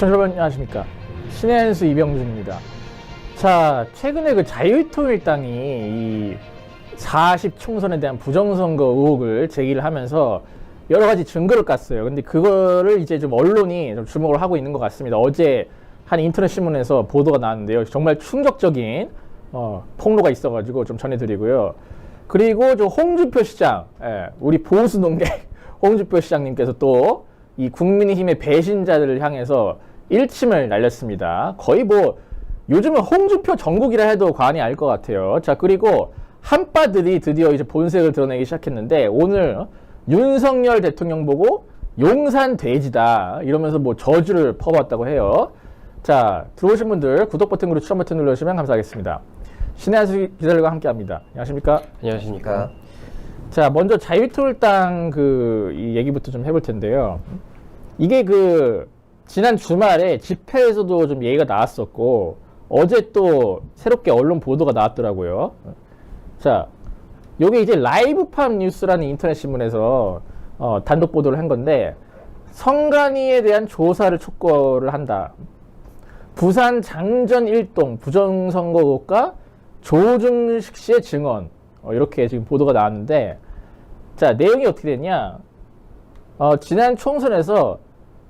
시청자 여러분 안녕하십니까. 신의 한수 이병준입니다. 자, 최근에 그 자유통일당이 이 40 총선에 대한 부정선거 의혹을 제기를 하면서 여러 가지 증거를 깠어요. 근데 그거를 이제 좀 언론이 좀 주목을 하고 있는 것 같습니다. 어제 한 인터넷 신문에서 보도가 나왔는데요. 정말 충격적인 폭로가 있어가지고 좀 전해드리고요. 그리고 저 홍준표 시장, 우리 보수 농객 홍준표 시장님께서 또 이 국민의힘의 배신자들을 향해서 일침을 날렸습니다. 거의 뭐 요즘은 홍준표 정국이라 해도 과언이 아닐 것 같아요. 자, 그리고 한빠들이 드디어 이제 본색을 드러내기 시작했는데 오늘 윤석열 대통령 보고 용산 돼지다 이러면서 뭐 저주를 퍼부었다고 해요. 자, 들어오신 분들 구독 버튼으로 추천 버튼 눌러주시면 감사하겠습니다. 신의 한수 기자들과 함께합니다. 안녕하십니까? 안녕하십니까? 자, 먼저 자유통일당 이 얘기부터 좀 해볼 텐데요. 이게 지난 주말에 집회에서도 좀 얘기가 나왔었고, 어제 또 새롭게 언론 보도가 나왔더라고요. 자, 요게 이제 라이브팜 뉴스라는 인터넷 신문에서 단독 보도를 한 건데, 성관이에 대한 조사를 촉구를 한다. 부산 장전 일동 부정선거 의혹과 조중식 씨의 증언. 이렇게 지금 보도가 나왔는데, 자, 내용이 어떻게 됐냐? 지난 총선에서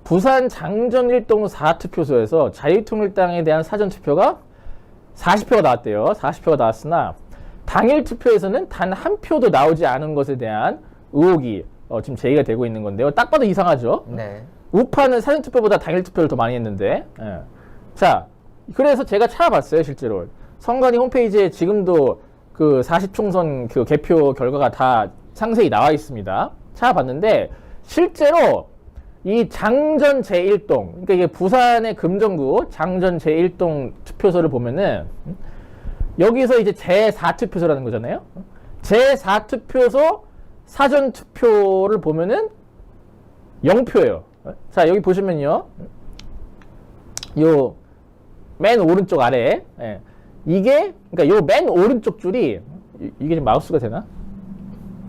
부산 장전 일동 4투표소에서 자유통일당에 대한 사전투표가 40표가 나왔대요. 40표가 나왔으나, 당일 투표에서는 단 한 표도 나오지 않은 것에 대한 의혹이 지금 제기가 되고 있는 건데요. 딱 봐도 이상하죠? 네. 우파는 사전투표보다 당일 투표를 더 많이 했는데, 자, 그래서 제가 찾아봤어요, 실제로. 선관위 홈페이지에 지금도 40총선 개표 결과가 다 상세히 나와 있습니다. 찾아봤는데, 실제로 이 장전 제1동, 그러니까 이게 부산의 금정구 장전 제1동 투표소를 보면은, 여기서 이제 제4투표소라는 거잖아요. 제4투표소 사전투표를 보면은 0표예요. 자, 여기 보시면요. 요 맨 오른쪽 아래, 이게, 그러니까 요 맨 오른쪽 줄이, 이게 지금 마우스가 되나?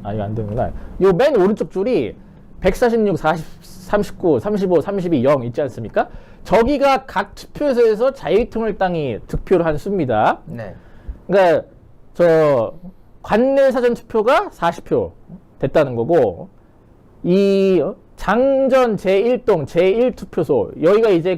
아, 이거 안 되는구나. 요 맨 오른쪽 줄이 146, 40, 39, 35, 32, 0 있지 않습니까? 저기가 각 투표소에서 자유통일당이 득표를 한 수입니다. 네. 그러니까 저 관내 사전 투표가 40표 됐다는 거고, 이 장전 제1동 제1투표소 여기가 이제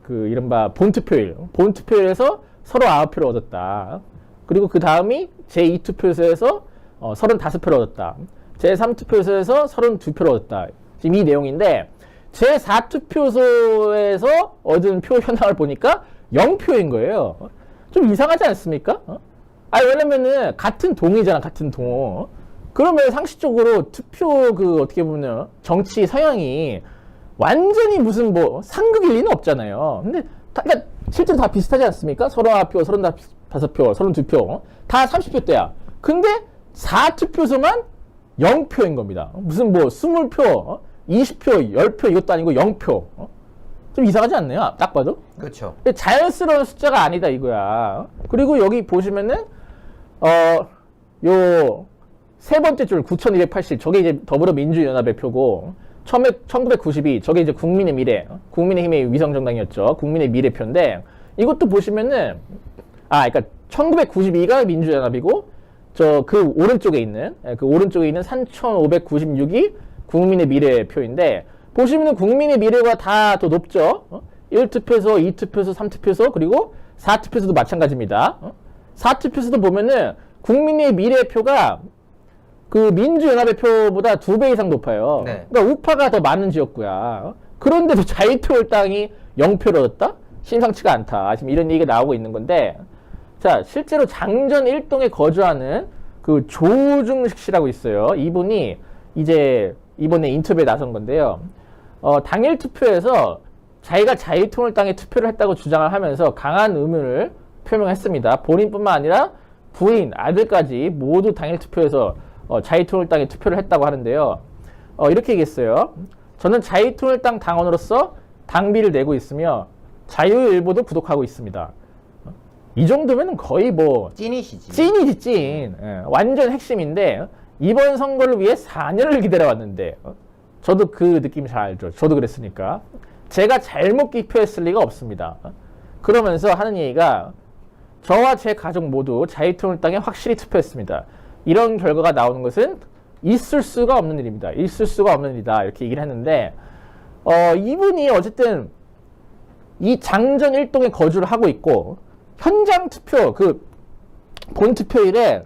이른바 본투표일에서 39표를 얻었다. 그리고 그 다음이 제2투표소에서 35표를 얻었다. 제3투표소에서 32표를 얻었다. 지금 이 내용인데, 제4투표소에서 얻은 표 현황을 보니까 0표인 거예요. 좀 이상하지 않습니까? 왜냐면은 같은 동이잖아, 같은 동. 그러면 상식적으로 투표 어떻게 보면 정치 성향이 완전히 무슨 상극일 리는 없잖아요. 근데 그러니까 실제로 다 비슷하지 않습니까? 39표, 35표, 32표. 다 30표대야. 근데 4투표소만 0표인 겁니다. 무슨 20표, 20표, 10표 이것도 아니고 0표. 좀 이상하지 않나요? 딱 봐도? 그렇죠. 자연스러운 숫자가 아니다 이거야. 그리고 여기 보시면은 요 세 번째 줄 9280 저게 이제 더불어민주연합의 표고, 1992 저게 이제 국민의 미래, 국민의힘의 위성정당이었죠. 국민의 미래표인데, 이것도 보시면은 그러니까 1992가 민주연합이고, 그 오른쪽에 있는 3596이 국민의 미래표인데, 보시면은 국민의 미래가 다 더 높죠. 1투표소, 2투표소, 3투표소, 그리고 4투표소도 마찬가지입니다. 4투표소도 보면은 국민의 미래표가 민주연합의 표보다 2배 이상 높아요. 네. 그러니까 우파가 더 많은 지역구야. 그런데도 자유통일당이 0표를 얻었다? 심상치가 않다. 지금 이런 얘기가 나오고 있는 건데, 자, 실제로 장전 1동에 거주하는 조중식 씨라고 있어요. 이분이 이제 이번에 인터뷰에 나선 건데요. 당일 투표에서 자기가 자유통일당에 투표를 했다고 주장을 하면서 강한 의문을 표명했습니다. 본인뿐만 아니라 부인, 아들까지 모두 당일 투표에서 자유통일당에 투표를 했다고 하는데요. 이렇게 얘기했어요. 저는 자유통일당 당원으로서 당비를 내고 있으며 자유일보도 구독하고 있습니다. 이 정도면 거의 찐이시지. 찐이지, 찐. 완전 핵심인데, 이번 선거를 위해 4년을 기다려왔는데, 저도 그 느낌 잘 알죠. 저도 그랬으니까. 제가 잘못 기표했을 리가 없습니다. 그러면서 하는 얘기가 저와 제 가족 모두 자유통일당에 확실히 투표했습니다. 이런 결과가 나오는 것은 있을 수가 없는 일입니다. 있을 수가 없는 일이다. 이렇게 얘기를 했는데 이분이 어쨌든 이 장전 일동에 거주를 하고 있고 현장 투표 본 투표일에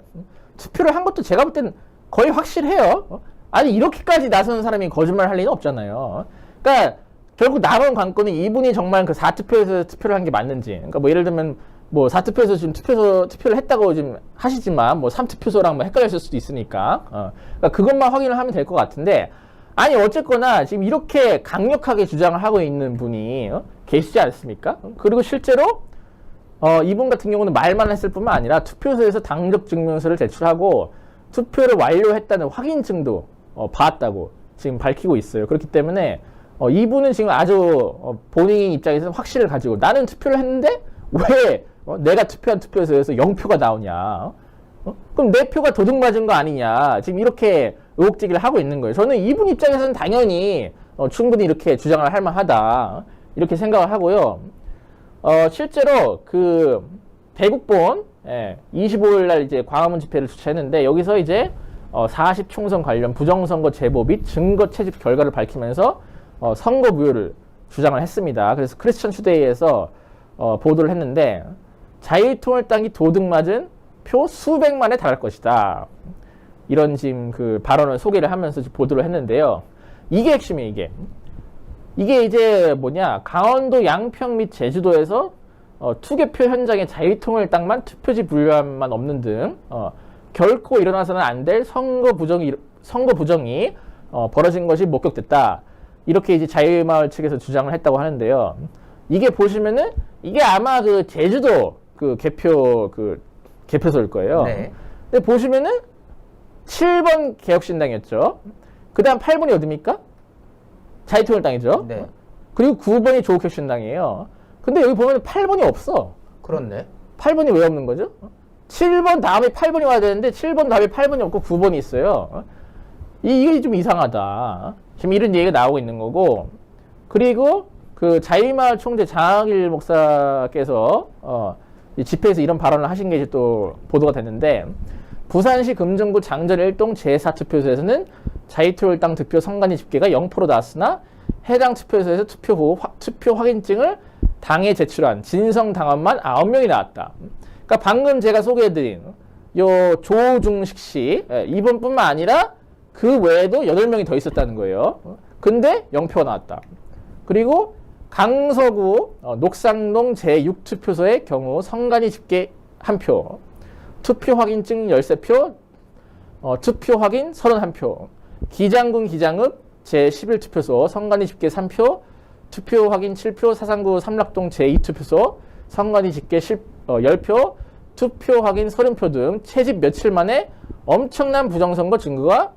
투표를 한 것도 제가 볼 땐 거의 확실해요. 아니 이렇게까지 나서는 사람이 거짓말 할 리는 없잖아요. 그러니까 결국 남은 관건은 이분이 정말 그 4투표에서 투표를 한 게 맞는지. 그러니까 뭐 예를 들면 뭐 4투표에서 지금 투표를 했다고 지금 하시지만 뭐 3투표소랑 뭐 헷갈렸을 수도 있으니까. 그러니까 그것만 확인을 하면 될 것 같은데 아니 어쨌거나 지금 이렇게 강력하게 주장을 하고 있는 분이 계시지 않습니까? 그리고 실제로 이분 같은 경우는 말만 했을 뿐만 아니라 투표소에서 당적 증명서를 제출하고 투표를 완료했다는 확인증도 받았다고 지금 밝히고 있어요. 그렇기 때문에 이분은 지금 아주 본인 입장에서 확신을 가지고 나는 투표를 했는데 왜 내가 투표한 투표소에서 0표가 나오냐? 그럼 내 표가 도둑 맞은 거 아니냐? 지금 이렇게 의혹제기를 하고 있는 거예요. 저는 이분 입장에서는 당연히 충분히 이렇게 주장을 할 만하다 이렇게 생각을 하고요. 실제로 그 대국본 25일 날 이제 광화문 집회를 주최했는데 여기서 이제 40 총선 관련 부정선거 제보 및 증거 채집 결과를 밝히면서 선거 무효를 주장을 했습니다. 그래서 크리스천 투데이에서 보도를 했는데 자유통일당이 도둑 맞은 표 수백만에 달할 것이다. 이런 지금 그 발언을 소개를 하면서 보도를 했는데요. 이게 핵심이에요, 이게. 이게 이제 뭐냐, 강원도 양평 및 제주도에서 투개표 현장에 자유통일당만 투표지 분류함만 없는 등 결코 일어나서는 안 될 선거 부정이 벌어진 것이 목격됐다. 이렇게 이제 자유마을 측에서 주장을 했다고 하는데요. 이게 보시면은 이게 아마 그 제주도 그 개표소일 거예요. 네. 근데 보시면은 7번 개혁신당이었죠. 그 다음 8번이 어딥니까? 자유통일당이죠. 네. 그리고 9번이 조국혁신당이에요. 근데 여기 보면 8번이 없어. 그렇네. 8번이 왜 없는 거죠? 7번 다음에 8번이 와야 되는데 7번 다음에 8번이 없고 9번이 있어요. 이게 좀 이상하다. 지금 이런 얘기가 나오고 있는 거고. 그리고 그 자유마을 총재 장학일 목사께서 이 집회에서 이런 발언을 하신 게 이제 또 보도가 됐는데 부산시 금정구 장전 1동 제4투표소에서는 자유통일당 득표 선관위 집계가 0% 나왔으나 해당 투표소에서 투표 후 투표 확인증을 당에 제출한 진성 당원만 9명이 나왔다. 그러니까 방금 제가 소개해드린 요 조중식 씨 이분뿐만 아니라 그 외에도 8명이 더 있었다는 거예요. 근데 0표가 나왔다. 그리고 강서구 녹상동 제6투표소의 경우 선관위 집계 1표, 투표 확인증 13표, 투표 확인 31표, 기장군 기장읍 제11투표소 선관위 집계 3표, 투표 확인 7표, 사상구 삼락동 제2투표소 선관위 집계 10표, 투표 확인 30표 등 채집 며칠 만에 엄청난 부정선거 증거가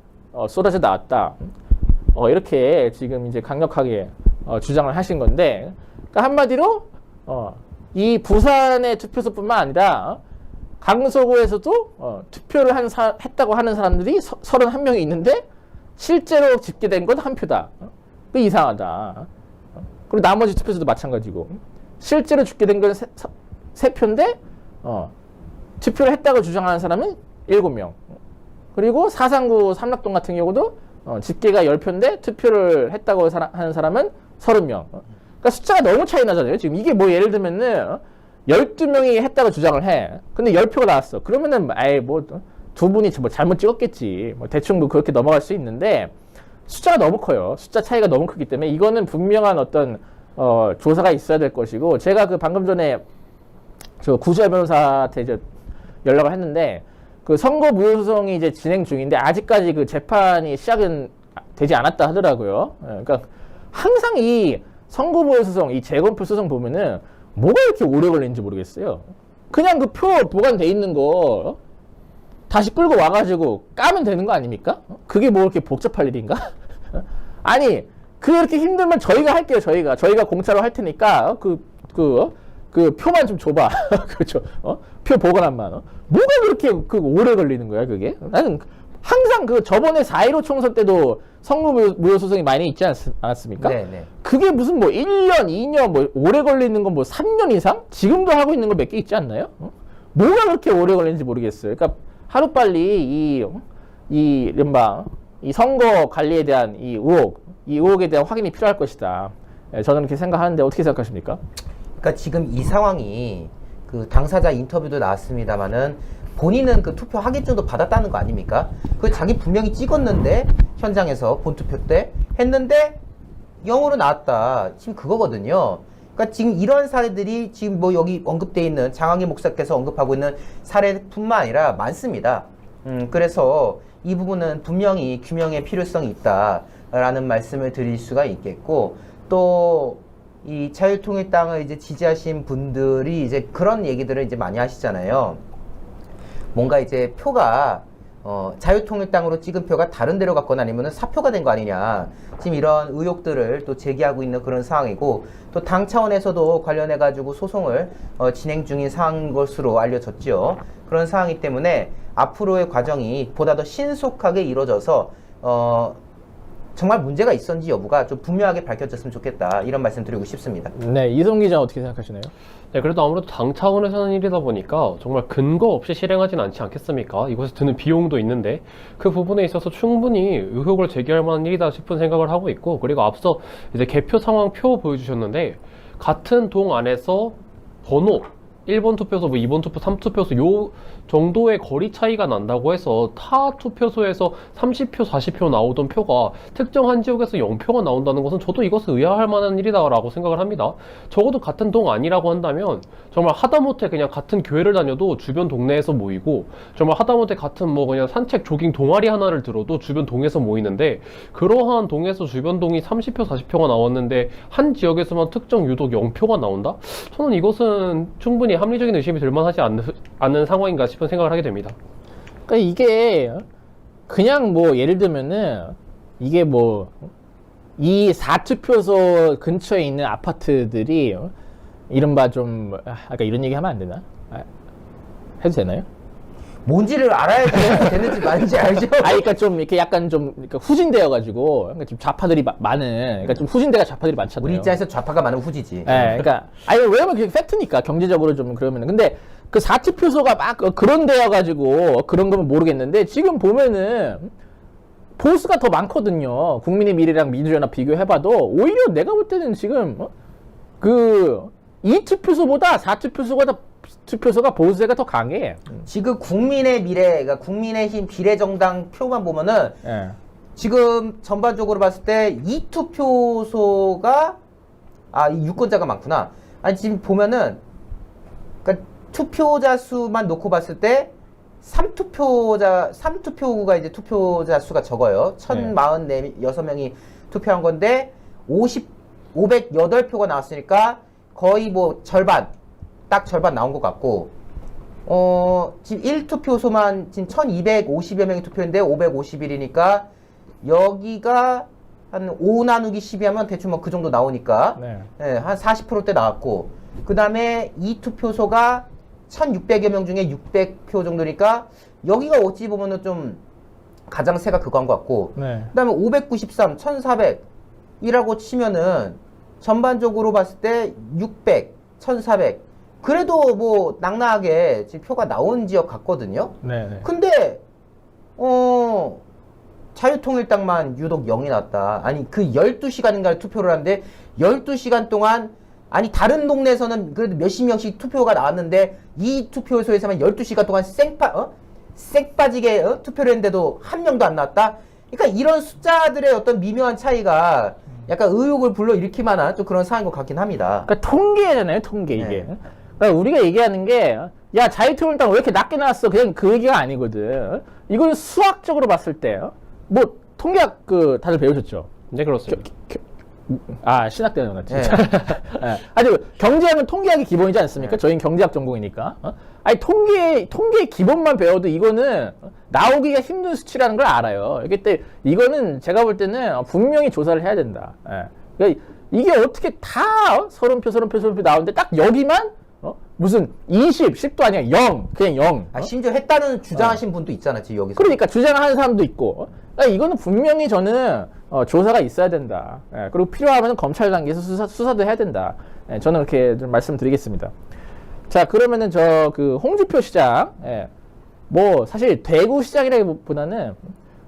쏟아져 나왔다. 이렇게 지금 이제 강력하게 주장을 하신 건데, 그러니까 한마디로 이 부산의 투표소뿐만 아니라 강서구에서도 투표를 했다고 하는 사람들이 31명이 있는데 실제로 집계된 건 1표다. 그 이상하다. 그리고 나머지 투표소도 마찬가지고 실제로 집계된 건 3표인데 투표를 했다고 주장하는 사람은 7명. 그리고 사상구 삼락동 같은 경우도 집계가 10표인데 투표를 했다고 하는 사람은 30명. 그러니까 숫자가 너무 차이 나잖아요. 지금 이게 뭐 예를 들면은 12명이 했다고 주장을 해. 근데 10표가 나왔어. 그러면은 뭐 두 분이 뭐 잘못 찍었겠지. 뭐 대충 뭐 그렇게 넘어갈 수 있는데 숫자가 너무 커요. 숫자 차이가 너무 크기 때문에 이거는 분명한 어떤 조사가 있어야 될 것이고, 제가 그 방금 전에 저 구시아 변호사한테 이제 연락을 했는데 그 선거 무효 소송이 이제 진행 중인데 아직까지 그 재판이 시작은 되지 않았다 하더라고요. 그러니까 항상 이 선거 무효 소송, 이 재검표 소송 보면은 뭐가 이렇게 오래 걸리는지 모르겠어요. 그냥 그 표 보관돼 있는 거 다시 끌고 와가지고 까면 되는 거 아닙니까? 그게 뭐 이렇게 복잡할 일인가? 아니, 그렇게 힘들면 저희가 할게요. 저희가 공짜로 할 테니까 그 표만 좀 줘봐. 그렇죠? 표 보관함만. 뭐가 그렇게 오래 걸리는 거야, 그게? 나는 항상 그냥 그 저번에 4.15 총선 때도 성무무효 소송이 많이 있지 않았습니까? 네네. 그게 무슨 뭐 1년, 2년, 뭐 오래 걸리는 건 뭐 3년 이상? 지금도 하고 있는 거 몇 개 있지 않나요? 뭐가 그렇게 오래 걸리는지 모르겠어요. 그러니까 하루빨리 이른바 이 선거 관리에 대한 이 의혹에 대한 확인이 필요할 것이다. 저는 그렇게 생각하는데 어떻게 생각하십니까? 그러니까 지금 이 상황이 그 당사자 인터뷰도 나왔습니다만은 본인은 그 투표 하객증도 받았다는 거 아닙니까? 그 자기 분명히 찍었는데 현장에서 본투표 때 했는데 0으로 나왔다. 지금 그거거든요. 그러니까 지금 이런 사례들이 지금 뭐 여기 언급되어 있는 장항희 목사께서 언급하고 있는 사례뿐만 아니라 많습니다. 그래서 이 부분은 분명히 규명의 필요성이 있다라는 말씀을 드릴 수가 있겠고, 또 이 자유통일당을 이제 지지하신 분들이 이제 그런 얘기들을 이제 많이 하시잖아요. 뭔가 이제 표가 자유통일당으로 찍은 표가 다른 데로 갔거나 아니면 사표가 된 거 아니냐, 지금 이런 의혹들을 또 제기하고 있는 그런 상황이고, 또 당 차원에서도 관련해 가지고 소송을 진행 중인 상황인 것으로 알려졌죠. 그런 상황이기 때문에 앞으로의 과정이 보다 더 신속하게 이루어져서 정말 문제가 있었는지 여부가 좀 분명하게 밝혀졌으면 좋겠다, 이런 말씀 드리고 싶습니다. 네, 이성 기자 어떻게 생각하시나요? 네, 그래도 아무래도 당 차원에서 하는 일이다 보니까 정말 근거 없이 실행하진 않지 않겠습니까? 이것에 드는 비용도 있는데 그 부분에 있어서 충분히 의혹을 제기할 만한 일이다 싶은 생각을 하고 있고, 그리고 앞서 이제 개표 상황 표 보여주셨는데 같은 동 안에서 번호 1번 투표소, 뭐 2번 투표, 3투표소 요 정도의 거리 차이가 난다고 해서 타 투표소에서 30표, 40표 나오던 표가 특정한 지역에서 0표가 나온다는 것은 저도 이것을 의아할 만한 일이다라고 생각을 합니다. 적어도 같은 동 아니라고 한다면 정말 하다못해 그냥 같은 교회를 다녀도 주변 동네에서 모이고, 정말 하다못해 같은 뭐 그냥 산책, 조깅 동아리 하나를 들어도 주변 동에서 모이는데, 그러한 동에서 주변 동이 30표, 40표가 나왔는데 한 지역에서만 특정 유독 0표가 나온다? 저는 이것은 충분히 합리적인 의심이 들만하지 않는 상황인가 싶은 생각을 하게 됩니다. 그러니까 이게 그냥 뭐 예를 들면은 이게 뭐 이 4투표소 근처에 있는 아파트들이 이른바 좀 아까 이런 얘기 하면 안 되나? 해도 되나요? 뭔지를 알아야지 되는지 마는지 알죠? 그러니까 좀 이렇게 약간 좀 그러니까 후진되어가지고, 그러니까 지금 좌파들이 많은, 그러니까 좀 후진대가 좌파들이 많잖아요. 우리 입장에서 좌파가 많은 후지지. 네, 그러니까 왜냐면 그게 팩트니까 경제적으로 좀 그러면은. 근데 그 4투표소가 막 그런 데여가지고 그런 거면 모르겠는데, 지금 보면은 보수가 더 많거든요. 국민의 미래랑 민주연합 비교해봐도 오히려 내가 볼 때는 지금 그 2투표소보다 4투표소가 보수세가 더 강해. 지금 국민의 미래, 그러니까 국민의힘 비례정당 표만 보면은 예. 지금 전반적으로 봤을 때 2투표소가 이 유권자가 많구나. 아니 지금 보면은 그러니까 투표자 수만 놓고 봤을 때 3투표구가 이제 투표자 수가 적어요. 1046명이 투표한 건데 508표가 나왔으니까 거의 뭐 딱 절반 나온 것 같고, 지금 1투표소만 지금 1250여 명이 투표했는데 551이니까 여기가 한 5 나누기 12 하면 대충 뭐 그 정도 나오니까 네. 네, 한 40%대 나왔고, 그 다음에 2투표소가 1600여 명 중에 600표 정도니까 여기가 어찌 보면은 좀 가장 세가 그거 한 것 같고, 네. 그 다음에 593, 1400이라고 치면은 전반적으로 봤을 때 600, 1400 그래도 뭐 낭낭하게 지금 표가 나온 지역 같거든요. 네. 근데 자유통일당만 유독 0이 났다. 아니 그 12시간인가를 투표를 하는데 12시간 동안, 아니 다른 동네에서는 그래도 몇십 명씩 투표가 나왔는데 이 투표소에서만 12시간 동안 쌩빠지게 투표를 했는데도 한 명도 안 나왔다. 그러니까 이런 숫자들의 어떤 미묘한 차이가 약간 의혹을 불러일으킬 만한 좀 그런 상황인 것 같긴 합니다. 그러니까 통계잖아요, 통계 이게. 네. 그러니까 우리가 얘기하는 게, 야 자유통일당 왜 이렇게 낮게 나왔어? 그냥 그 얘기가 아니거든. 이건 수학적으로 봤을 때, 뭐 통계학 다들 배우셨죠? 네, 그렇습니다. 신학 때는 나 진짜. 네. 네. 아니 경제학은 통계학이 기본이지 않습니까? 저희는 경제학 전공이니까. 아니 통계의 기본만 배워도 이거는 나오기가 힘든 수치라는 걸 알아요. 이거는 제가 볼 때는 분명히 조사를 해야 된다. 그러니까 이게 어떻게 다 30표 나오는데 딱 여기만 무슨 20, 10도 아니야. 0, 그냥 0. 아, 심지어 했다는 주장하신 분도 있잖아, 지금 여기서. 그러니까 주장하는 사람도 있고. 그러니까 이거는 분명히 저는 조사가 있어야 된다. 예, 그리고 필요하면 검찰 단계에서 수사도 해야 된다. 예, 저는 그렇게 좀 말씀드리겠습니다. 자, 그러면은 그 홍준표 시장, 예, 뭐 사실 대구 시장이라기보다는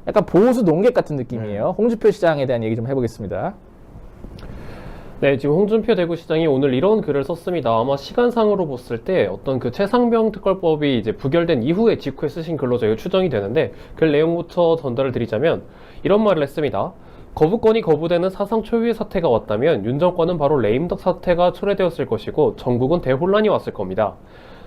약간 보수 농객 같은 느낌이에요. 홍준표 시장에 대한 얘기 좀 해보겠습니다. 네, 지금 홍준표 대구시장이 오늘 이런 글을 썼습니다. 아마 시간상으로 봤을 때 어떤 그 최상병 특검법이 이제 부결된 이후에 직후에 쓰신 글로 저희가 추정이 되는데, 글 내용부터 전달을 드리자면 이런 말을 했습니다. 거부권이 거부되는 사상 초유의 사태가 왔다면 윤 정권은 바로 레임덕 사태가 초래되었을 것이고 전국은 대혼란이 왔을 겁니다.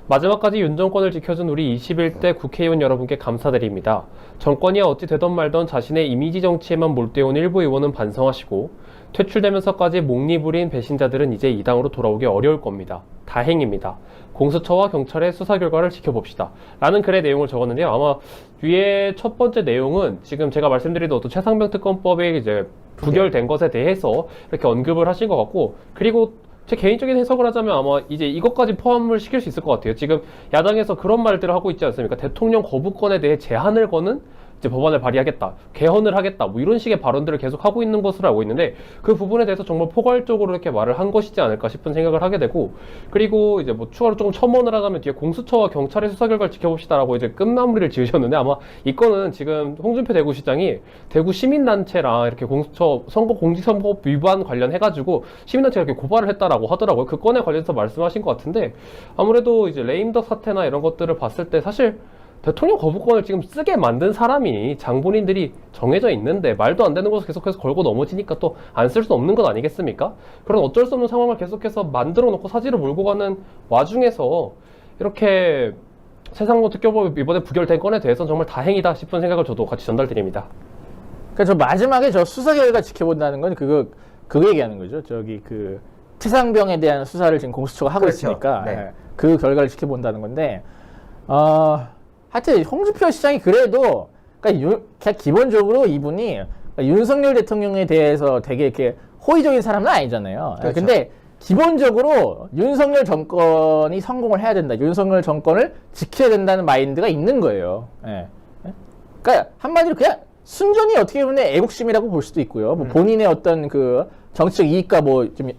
마지막까지 윤 정권을 지켜준 우리 21대 국회의원 여러분께 감사드립니다. 정권이 어찌 되던 말던 자신의 이미지 정치에만 몰두해온 일부 의원은 반성하시고, 퇴출되면서까지 목리부린 배신자들은 이제 이 당으로 돌아오기 어려울 겁니다. 다행입니다. 공수처와 경찰의 수사 결과를 지켜봅시다. 라는 글의 내용을 적었는데요. 아마 위에 첫 번째 내용은 지금 제가 말씀드리던 어떤 최상병 특검법이 이제 부결된 것에 대해서 이렇게 언급을 하신 것 같고, 그리고 제 개인적인 해석을 하자면 아마 이제 이것까지 포함을 시킬 수 있을 것 같아요. 지금 야당에서 그런 말들을 하고 있지 않습니까? 대통령 거부권에 대해 제한을 거는 이제 법안을 발의하겠다, 개헌을 하겠다, 뭐 이런 식의 발언들을 계속 하고 있는 것으로 알고 있는데, 그 부분에 대해서 정말 포괄적으로 이렇게 말을 한 것이지 않을까 싶은 생각을 하게 되고, 그리고 이제 뭐 추가로 조금 첨언을 하자면 뒤에 공수처와 경찰의 수사 결과를 지켜봅시다라고 이제 끝마무리를 지으셨는데, 아마 이 건은 지금 홍준표 대구시장이 대구 시민단체랑 이렇게 공수처 공직선거법 위반 관련해가지고 시민단체가 이렇게 고발을 했다라고 하더라고요. 그 건에 관련해서 말씀하신 것 같은데, 아무래도 이제 레임덕 사태나 이런 것들을 봤을 때 사실 대통령 거부권을 지금 쓰게 만든 사람이 장본인들이 정해져 있는데 말도 안 되는 것을 계속해서 걸고 넘어지니까 또 안 쓸 수 없는 것 아니겠습니까? 그런 어쩔 수 없는 상황을 계속해서 만들어 놓고 사지를 몰고 가는 와중에서 이렇게 최상병 특검법이 이번에 부결된 건에 대해서는 정말 다행이다 싶은 생각을 저도 같이 전달드립니다. 그러니까 저 마지막에 저 수사 결과 지켜본다는 건 그거 얘기하는 거죠. 저기 그 최상병에 대한 수사를 지금 공수처가 하고 그렇죠. 있으니까 네. 예, 그 결과를 지켜본다는 건데, 하여튼 홍준표 시장이 그래도 그냥 기본적으로 이분이 윤석열 대통령에 대해서 되게 이렇게 호의적인 사람은 아니잖아요. 그렇죠. 근데 기본적으로 윤석열 정권이 성공을 해야 된다, 윤석열 정권을 지켜야 된다는 마인드가 있는 거예요. 예. 그러니까 한마디로 그냥 순전히 어떻게 보면 애국심이라고 볼 수도 있고요. 뭐 본인의 어떤 그 정치적 이익과 뭐 좀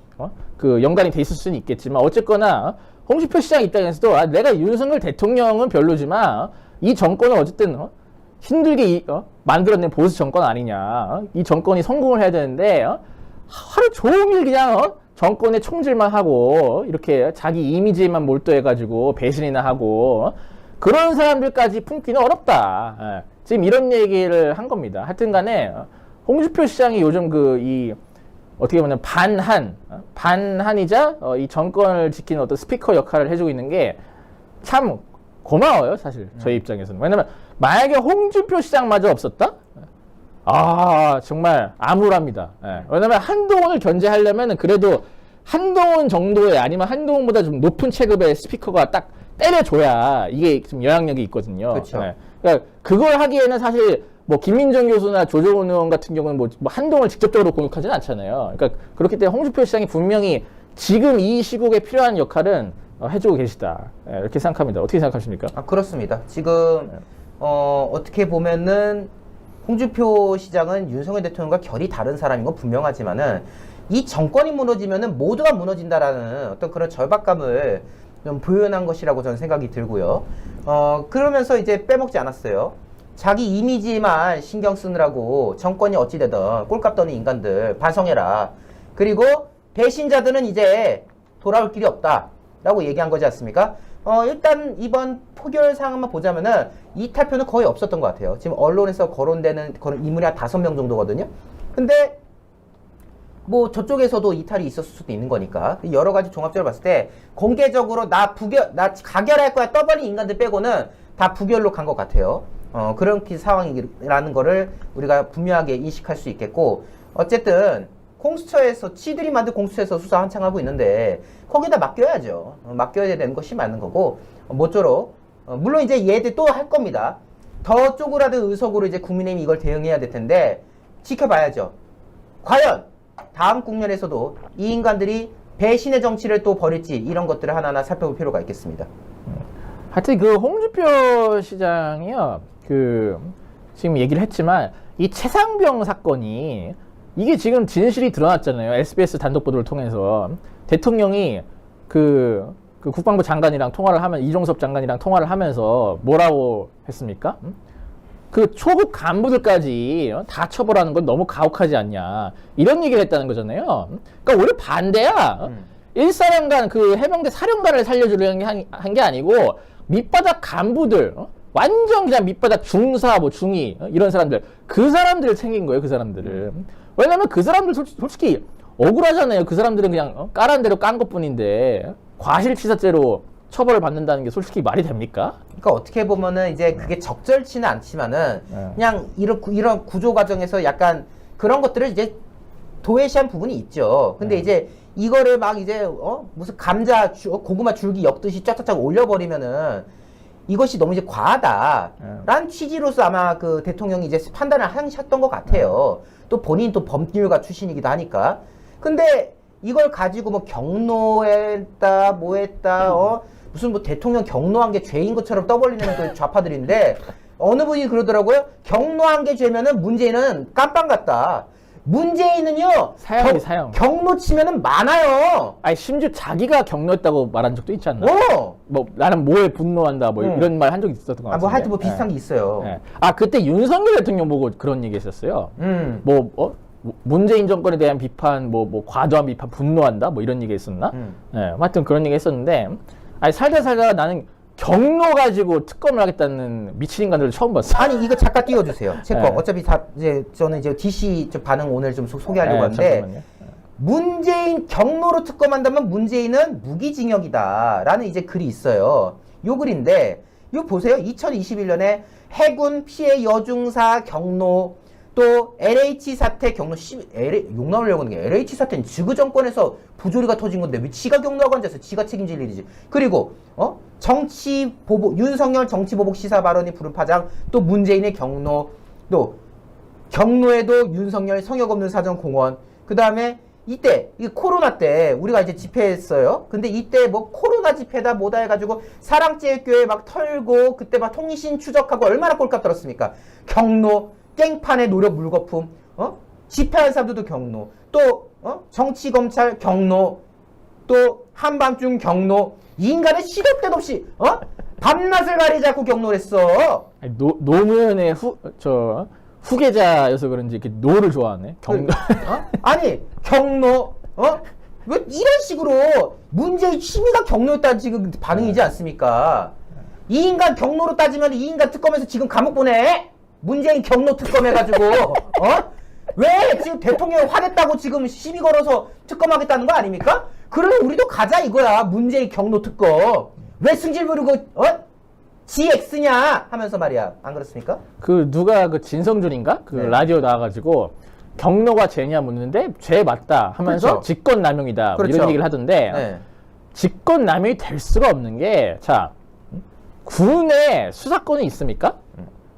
그 연관이 돼 있을 수는 있겠지만, 어쨌거나 홍준표 시장 입장에서도 내가 윤석열 대통령은 별로지만 이 정권은 어쨌든 힘들게 만들어낸 보수 정권 아니냐. 이 정권이 성공을 해야 되는데 하루 종일 그냥 정권에 총질만 하고 이렇게 자기 이미지에만 몰두해가지고 배신이나 하고 그런 사람들까지 품기는 어렵다. 예. 지금 이런 얘기를 한 겁니다. 하여튼 간에 홍준표 시장이 요즘 어떻게 보면 반한이자 이 정권을 지키는 어떤 스피커 역할을 해주고 있는 게 참 고마워요, 사실 저희 입장에서는. 왜냐면 만약에 홍준표 시장마저 없었다? 정말 암울합니다. 예. 왜냐면 한동훈을 견제하려면 그래도 한동훈 정도의, 아니면 한동훈보다 좀 높은 체급의 스피커가 딱 때려줘야 이게 좀 영향력이 있거든요. 그렇죠. 예. 그러니까 그걸 하기에는 사실 뭐 김민정 교수나 조정훈 의원 같은 경우는 뭐 한동훈을 직접적으로 공격하지는 않잖아요. 그러니까 그렇기 때문에 홍준표 시장이 분명히 지금 이 시국에 필요한 역할은 해주고 계시다. 예, 이렇게 생각합니다. 어떻게 생각하십니까? 그렇습니다. 지금 어떻게 보면은 홍준표 시장은 윤석열 대통령과 결이 다른 사람인 건 분명하지만은 이 정권이 무너지면은 모두가 무너진다라는 어떤 그런 절박감을 좀 표현한 것이라고 저는 생각이 들고요. 그러면서 이제 빼먹지 않았어요. 자기 이미지만 신경 쓰느라고 정권이 어찌되든 꼴값 떠는 인간들 반성해라. 그리고 배신자들은 이제 돌아올 길이 없다 라고 얘기한 거지 않습니까? 일단 이번 포결 상황만 보자면은 이탈표는 거의 없었던 것 같아요. 지금 언론에서 거론되는 인물이 한 5명 정도거든요. 근데 뭐 저쪽에서도 이탈이 있었을 수도 있는 거니까 여러 가지 종합적으로 봤을 때 공개적으로 나 가결할 거야 떠버린 인간들 빼고는 다 부결로 간 것 같아요. 그런 상황이라는 거를 우리가 분명하게 인식할 수 있겠고, 어쨌든 공수처에서 지들이 만든 공수처에서 수사 한창 하고 있는데 거기다 맡겨야죠. 맡겨야 되는 것이 맞는 거고, 모쪼록 물론 이제 얘들 또 할 겁니다. 더 쪼그라든 의석으로 이제 국민의힘이 이걸 대응해야 될 텐데 지켜봐야죠. 과연 다음 국면에서도 이 인간들이 배신의 정치를 또 벌일지 이런 것들을 하나하나 살펴볼 필요가 있겠습니다. 하여튼 그 홍준표 시장이요, 그 지금 얘기를 했지만 이 최상병 사건이 이게 지금 진실이 드러났잖아요. SBS 단독 보도를 통해서 대통령이 그 국방부 장관이랑 통화를 하면 이종섭 장관이랑 통화를 하면서 뭐라고 했습니까? 그 초급 간부들까지 다 처벌하는 건 너무 가혹하지 않냐, 이런 얘기를 했다는 거잖아요. 그러니까 오히려 반대야. 일사령관 그 해병대 사령관을 살려주려는 한 게 아니고 밑바닥 간부들, 완전 그냥 밑바닥 중사 뭐 중위 이런 사람들, 그 사람들을 챙긴 거예요. 그 사람들을. 왜냐면 그 사람들 솔직히 억울하잖아요. 그 사람들은 그냥 까란 대로 깐 것뿐인데 과실치사죄로 처벌을 받는다는 게 솔직히 말이 됩니까? 그러니까 어떻게 보면은 이제 그게 적절치는 않지만은 그냥 이런 구조 과정에서 약간 그런 것들을 이제 도외시한 부분이 있죠. 근데 이제 이거를 막 이제 무슨 고구마 줄기 엮듯이 쫙쫙쫙 올려버리면은 이것이 너무 이제 과하다라는 취지로서 아마 그 대통령이 이제 판단을 하셨던 것 같아요. 또 본인 또 법률가 출신이기도 하니까. 근데 이걸 가지고 뭐 경로했다, 뭐 했다, 무슨 뭐 대통령 경로한 게 죄인 것처럼 떠벌리는 그 좌파들인데 어느 분이 그러더라고요. 경로한 게 죄면은 문재인은 깜빵 같다. 문재인은요, 사형이 사형. 경로 치면은 많아요. 아니 심지어 자기가 경로했다고 말한 적도 있지 않나? 뭐 나는 뭐에 분노한다 뭐 이런 말 한 적이 있었던 것 같은데. 뭐 하여튼 뭐 비슷한 게 있어요. 아 그때 윤석열 대통령 보고 그런 얘기 했었어요. 문재인 정권에 대한 비판, 뭐 과도한 비판, 분노한다, 뭐 이런 얘기 했었나? 하여튼 그런 얘기 했었는데, 아니 살다 나는 경로 가지고 특검을 하겠다는 미친 인간들을 처음 봤어. 아니 이거 잠깐 띄워주세요. 제 거. 네. 어차피 다 이제 저는 이제 DC 좀 반응 오늘 좀 소개하려고 하는데, 잠깐만요. 문재인 경로로 특검한다면 문재인은 무기징역이다라는 이제 글이 있어요. 요 글인데 요 보세요. 2021년에 해군 피해 여중사 경로, 또 LH 사태 경로, 욕 나오려고 하는 게 LH 사태는 지구 정권에서 부조리가 터진 건데 왜 지가 경로하고 앉아서 지가 책임질 일이지. 그리고 정치 보복, 윤석열 정치 보복 시사 발언이 부른 파장, 또 문재인의 경로, 또 경로에도 윤석열 성역 없는 사전 공원, 그 다음에 이때 이 코로나 때 우리가 이제 집회했어요. 근데 이때 뭐 코로나 집회다 뭐다 해가지고 사랑제일교회 막 털고 그때 막 통신 추적하고 얼마나 꼴값 들었습니까? 경로, 깽판의 노력 물거품, 집회한 사람들도 경로, 또 정치 검찰 경로, 또 한밤중 경로, 이 인간은 시도 때도 없이 밤낮을 가리지 않고 경로를 했어. 아니, 노무현의 후계자여서 그런지 이렇게 노를 좋아하네. 아니 경로, 왜 이런 식으로 문재인 취미가 경로였다는 지금 반응이지 않습니까? 이 인간 경로로 따지면 이 인간 특검에서 지금 감옥 보내. 문재인 경로 특검 해가지고 왜 지금 대통령 화냈다고 지금 시비 걸어서 특검하겠다는 거 아닙니까? 그러면 우리도 가자 이거야. 문재인 경로 특검. 왜 승질 부르고 GX냐 하면서 말이야. 안 그렇습니까? 그 누가 그 진성준인가? 그 네. 라디오 나와가지고 경로가 죄냐 묻는데 죄 맞다 하면서 그렇죠. 직권남용이다 그렇죠. 이런 얘기를 하던데, 네. 직권남용이 될 수가 없는 게, 자, 군에 수사권이 있습니까?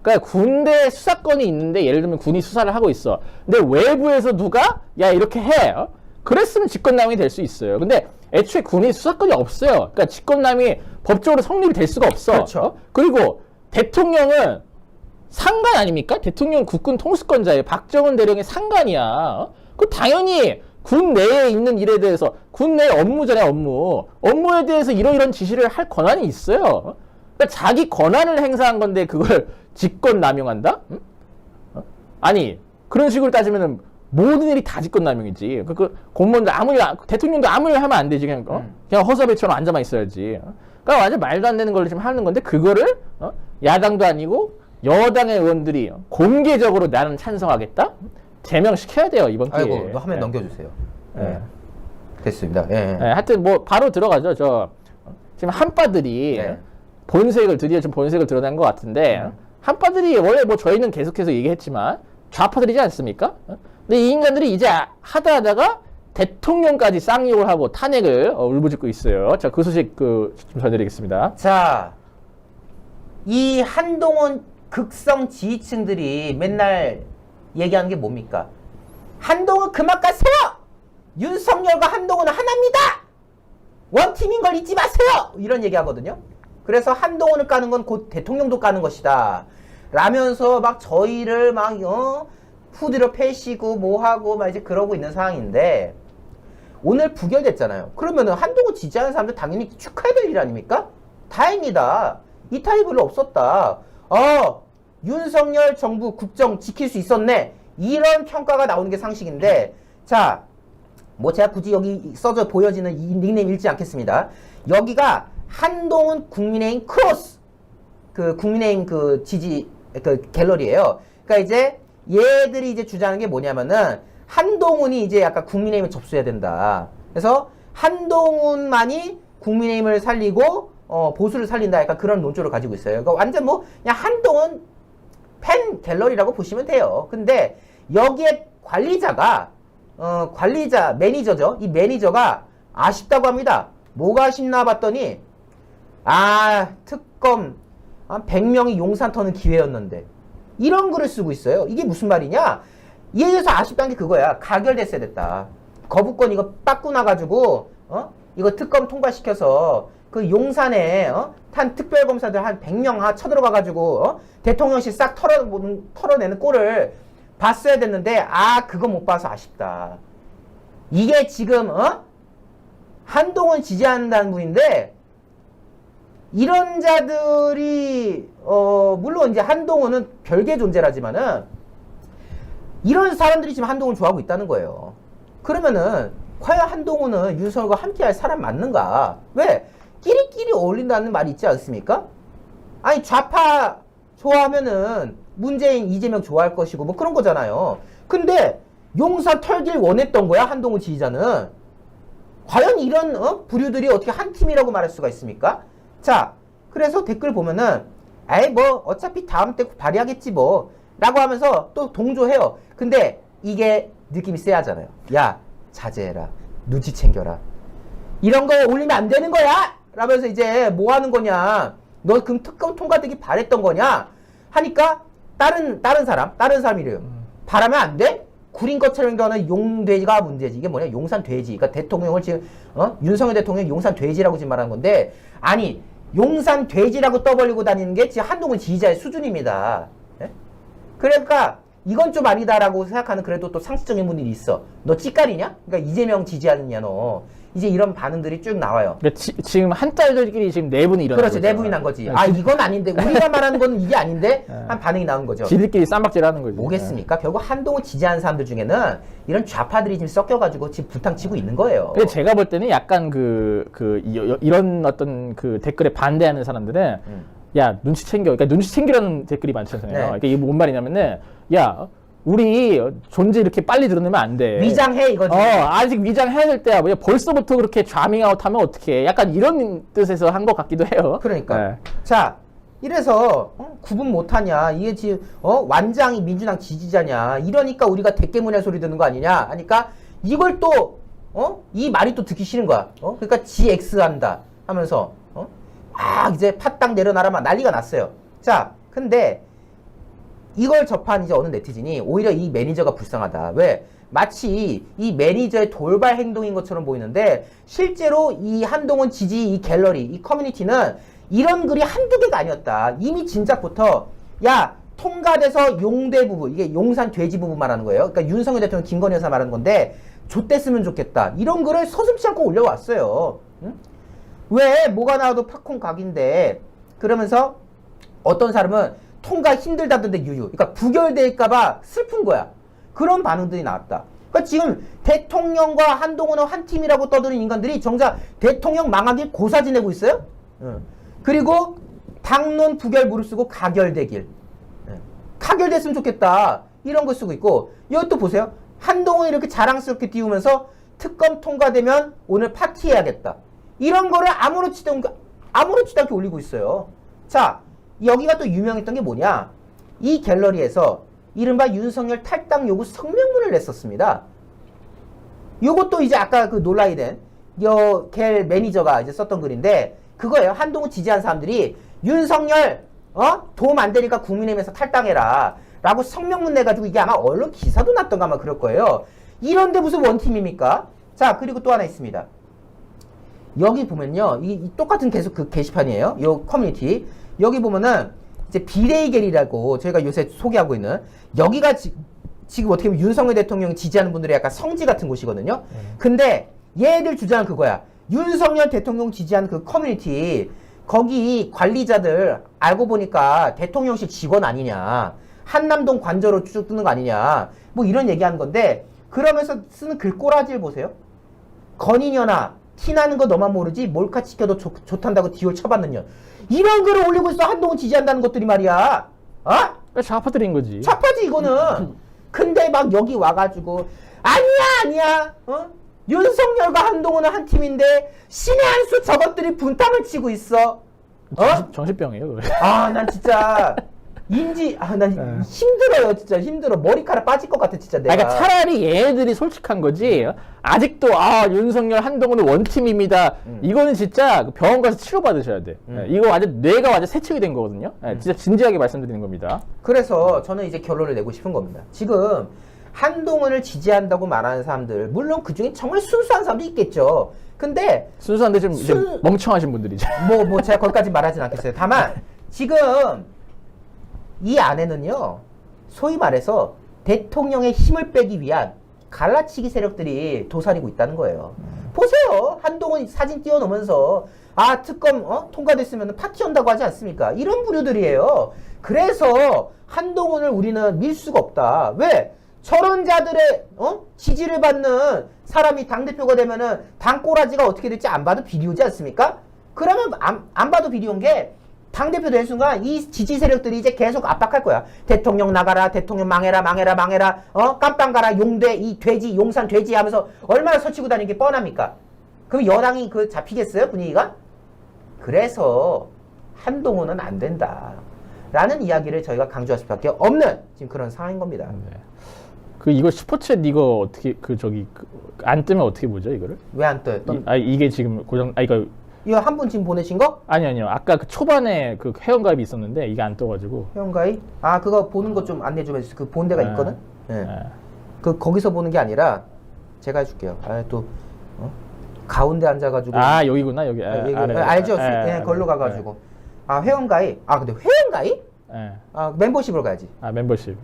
그러니까 군대 수사권이 있는데 예를 들면 군이 수사를 하고 있어. 근데 외부에서 누가 야 이렇게 해. 그랬으면 직권남용이 될 수 있어요. 근데 애초에 군이 수사권이 없어요. 그러니까 직권남용이 법적으로 성립이 될 수가 없어. 그렇죠. 그리고 대통령은 상관 아닙니까? 대통령 국군 통수권자예요. 박정훈 대령의 상관이야. 그 당연히 군 내에 있는 일에 대해서, 군 내 업무잖아요, 업무에 대해서 이러이런 지시를 할 권한이 있어요. 그러니까 자기 권한을 행사한 건데 그걸 직권남용한다? 아니 그런 식으로 따지면은 모든 일이 다 직권남용이지. 그 공무원들 대통령도 아무 일 하면 안 되지. 그냥 그냥 허사배처럼 앉아만 있어야지. 그러니까 완전 말도 안 되는 걸 지금 하는 건데, 그거를 야당도 아니고 여당의 의원들이 공개적으로 나는 찬성하겠다? 제명시켜야 돼요 이번 기회에. 아이고, 너 화면 넘겨주세요. 네. 됐습니다. 하여튼 뭐 바로 들어가죠. 지금 한빠들이 네. 드디어 좀 본색을 드러낸 것 같은데, 한빠들이 원래 뭐 저희는 계속해서 얘기했지만 좌파들이지 않습니까? 근데 이 인간들이 이제 하다가 대통령까지 쌍욕을 하고 탄핵을 울부짖고 있어요. 자, 그 소식 좀 전해드리겠습니다. 자, 이 한동훈 극성 지지층들이 맨날 얘기하는 게 뭡니까? 한동훈 그만 가세요! 윤석열과 한동훈은 하나입니다. 원팀인 걸 잊지 마세요. 이런 얘기 하거든요. 그래서 한동훈을 까는 건 곧 대통령도 까는 것이다 라면서 막 저희를 막 후드려 패시고 뭐하고 막 이제 그러고 있는 상황인데, 오늘 부결됐잖아요. 그러면은 한동훈 지지하는 사람들 당연히 축하해야 될 일 아닙니까? 다행이다. 이탈이 별로 없었다. 윤석열 정부 국정 지킬 수 있었네. 이런 평가가 나오는 게 상식인데, 자, 뭐 제가 굳이 여기 써져 보여지는 이 닉네임 읽지 않겠습니다. 여기가 한동훈 국민의힘 크로스 그 국민의힘 그 지지 그 갤러리예요. 그러니까 이제 얘들이 이제 주장하는 게 뭐냐면은 한동훈이 이제 약간 국민의힘을 접수해야 된다. 그래서 한동훈만이 국민의힘을 살리고 보수를 살린다. 약간 그런 논조를 가지고 있어요. 그러니까 완전 뭐 그냥 한동훈 팬 갤러리라고 보시면 돼요. 근데 여기에 관리자가 관리자 매니저죠. 이 매니저가 아쉽다고 합니다. 뭐가 아쉽나 봤더니 특검 100명이 용산 터는 기회였는데 이런 글을 쓰고 있어요. 이게 무슨 말이냐? 얘에서 아쉽다는 게 그거야. 가결됐어야 됐다. 거부권 이거 빠꾸 나가지고 이거 특검 통과시켜서 그 용산에 탄 특별검사들 한 100명 쳐들어가가지고 대통령실 싹 털어내는 꼴을 봤어야 됐는데 그거 못 봐서 아쉽다. 이게 지금 한동훈 지지한다는 분인데, 이런 자들이 물론 이제 한동훈은 별개 존재라지만은 이런 사람들이 지금 한동훈을 좋아하고 있다는 거예요. 그러면은 과연 한동훈은 윤석열과 함께할 사람 맞는가? 왜? 끼리끼리 어울린다는 말이 있지 않습니까? 아니 좌파 좋아하면은 문재인, 이재명 좋아할 것이고 뭐 그런 거잖아요. 근데 용산 털길 원했던 거야, 한동훈 지지자는. 과연 이런 부류들이 어떻게 한 팀이라고 말할 수가 있습니까? 자, 그래서 댓글 보면은 뭐 어차피 다음 때 발의하겠지 뭐 라고 하면서 또 동조해요. 근데 이게 느낌이 쎄하잖아요. 야, 자제해라. 눈치 챙겨라. 이런 거 올리면 안 되는 거야! 라면서 이제 뭐 하는 거냐. 너 그럼 특검 통과되기 바랬던 거냐? 하니까 다른 사람이래요. 바라면 안 돼? 구린 것처럼 경우는 용돼지가 문제지. 이게 뭐냐? 용산 돼지. 그러니까 대통령을 지금 윤석열 대통령 용산 돼지라고 지금 말하는 건데, 아니 용산 돼지라고 떠벌리고 다니는 게 지금 한동훈 지지자의 수준입니다. 예? 그러니까 이건 좀 아니다라고 생각하는 그래도 또 상식적인 분들이 있어. 너 찌까리냐? 그러니까 이재명 지지하느냐 너. 이제 이런 반응들이 쭉 나와요. 그러니까 지금 한딸들끼리 지금 내분이 일어나고 그렇지, 내분이 난 거지. 이건 아닌데, 우리가 말하는 거는 이게 아닌데 한 반응이 나온 거죠. 지들끼리 쌈박질하는 거지. 뭐겠습니까? 결국 한동훈 지지하는 사람들 중에는 이런 좌파들이 지금 섞여가지고 지금 불탕치고 있는 거예요. 근데 제가 볼 때는 약간 이런 어떤 그 댓글에 반대하는 사람들은 야, 눈치 챙겨. 그러니까 눈치 챙기라는 댓글이 많잖아요. 네. 그러니까 이게 뭔 말이냐면은 야, 우리 존재 이렇게 빨리 드러내면 안 돼. 위장해 이거지. 아직 위장해야 될 때야. 뭐야, 벌써부터 그렇게 좌밍아웃 하면 어떡해. 약간 이런 뜻에서 한 것 같기도 해요. 그러니까. 네. 자, 이래서 구분 못하냐. 이게 지금 완장이 민주당 지지자냐. 이러니까 우리가 대깨문의 소리 듣는 거 아니냐. 하니까 이걸 또 이 말이 또 듣기 싫은 거야. 그러니까 GX 한다 하면서 이제 팥땅 내려놔라 막 난리가 났어요. 자, 근데 이걸 접한 이제 어느 네티즌이 오히려 이 매니저가 불쌍하다. 왜? 마치 이 매니저의 돌발 행동인 것처럼 보이는데, 실제로 이 한동훈 지지 이 갤러리, 이 커뮤니티는 이런 글이 한두 개가 아니었다. 이미 진작부터 야, 통과돼서 용대 부부, 이게 용산 돼지 부부 말하는 거예요. 그러니까 윤석열 대통령 김건희 여사 말하는 건데 좆됐으면 좋겠다. 이런 글을 서슴지 않고 올려왔어요. 응? 왜? 뭐가 나와도 팝콘 각인데. 그러면서 어떤 사람은 통과 힘들다던데 유유. 그러니까 부결될까봐 슬픈 거야. 그런 반응들이 나왔다. 그러니까 지금 대통령과 한동훈은 한 팀이라고 떠드는 인간들이 정작 대통령 망하길 고사 지내고 있어요. 그리고 당론 부결 무릅쓰고 가결되길. 가결됐으면 좋겠다. 이런 거 쓰고 있고, 여기 또 보세요. 한동훈이 이렇게 자랑스럽게 띄우면서 특검 통과되면 오늘 파티해야겠다. 이런 거를 아무렇지도 않게 올리고 있어요. 자, 여기가 또 유명했던 게 뭐냐? 이 갤러리에서 이른바 윤석열 탈당 요구 성명문을 냈었습니다. 요것도 이제 아까 그 논란이 된 갤 매니저가 이제 썼던 글인데, 그거예요. 한동훈 지지한 사람들이 윤석열 도움 안 되니까 국민의힘에서 탈당해라 라고 성명문 내가지고, 이게 아마 언론 기사도 났던가 아마 그럴 거예요. 이런데 무슨 원팀입니까? 자, 그리고 또 하나 있습니다. 여기 보면요, 이 똑같은 계속 그 게시판이에요. 요 커뮤니티. 여기 보면은 이제 비레이겔이라고 저희가 요새 소개하고 있는 여기가 지금 어떻게 보면 윤석열 대통령 지지하는 분들의 약간 성지 같은 곳이거든요. 근데 얘들 주장은 그거야. 윤석열 대통령 지지하는 그 커뮤니티 거기 관리자들 알고 보니까 대통령실 직원 아니냐, 한남동 관저로 쭉 뜨는 거 아니냐, 뭐 이런 얘기하는 건데, 그러면서 쓰는 글꼬라지를 보세요. 건인연아 티나는 거 너만 모르지 몰카 찍혀도 좋단다고 디올 쳐받는 년, 이런 글을 올리고 있어. 한동훈 지지한다는 것들이 말이야. 어? 좌파들인 거지. 좌파지 이거는. 근데 막 여기 와가지고 아니야 윤석열과 한동훈은 한 팀인데 신의 한 수 저것들이 분탕을 치고 있어. 정신병이에요. 그거. 난 진짜 난 힘들어요. 진짜 힘들어. 머리카락 빠질 것 같아 진짜 내가. 그러니까 차라리 얘네들이 솔직한 거지. 아직도 윤석열 한동훈은 원팀입니다. 이거는 진짜 병원 가서 치료 받으셔야 돼. 이거 완전 뇌가 완전 세척이 된 거거든요. 진짜 진지하게 말씀드리는 겁니다. 그래서 저는 이제 결론을 내고 싶은 겁니다. 지금 한동훈을 지지한다고 말하는 사람들, 물론 그 중에 정말 순수한 사람도 있겠죠. 근데 순수한데 좀 이제 멍청하신 분들이죠. 뭐 제가 거기까지 말하진 않겠어요. 다만 지금 이 안에는요, 소위 말해서 대통령의 힘을 빼기 위한 갈라치기 세력들이 도사리고 있다는 거예요. 보세요. 한동훈 사진 띄워놓으면서 특검 통과됐으면 파티 온다고 하지 않습니까? 이런 부류들이에요. 그래서 한동훈을 우리는 밀 수가 없다. 왜? 저런 자들의 지지를 받는 사람이 당대표가 되면은 당꼬라지가 어떻게 될지 안 봐도 비리오지 않습니까? 그러면 안 봐도 비리온 게 당대표 된 순간 이 지지 세력들이 이제 계속 압박할 거야. 대통령 나가라, 대통령 망해라, 깜빵 가라, 용돼, 이 돼지, 용산 돼지 하면서 얼마나 서치고 다니는 게 뻔합니까? 그럼 여당이 잡히겠어요, 분위기가? 그래서 한동훈은 안 된다. 라는 이야기를 저희가 강조할 수밖에 없는 지금 그런 상황인 겁니다. 네. 이거 슈퍼챗 이거 어떻게 안 뜨면 어떻게 보죠, 이거를? 왜 안 떠요? 이게 지금 이거 한 분 지금 보내신 거? 아니요. 아까 초반에 회원가입이 있었는데 이게 안 떠가지고. 회원가입? 그거 보는 거 좀 안내 좀 해주세요. 그 본 데가 있거든? 네. 거기서 보는 게 아니라 제가 해줄게요. 가운데 앉아가지고. 여기구나, 여기. 알죠? 걸로 가가지고. 회원가입? 근데 회원가입? 멤버십으로 가야지. 멤버십.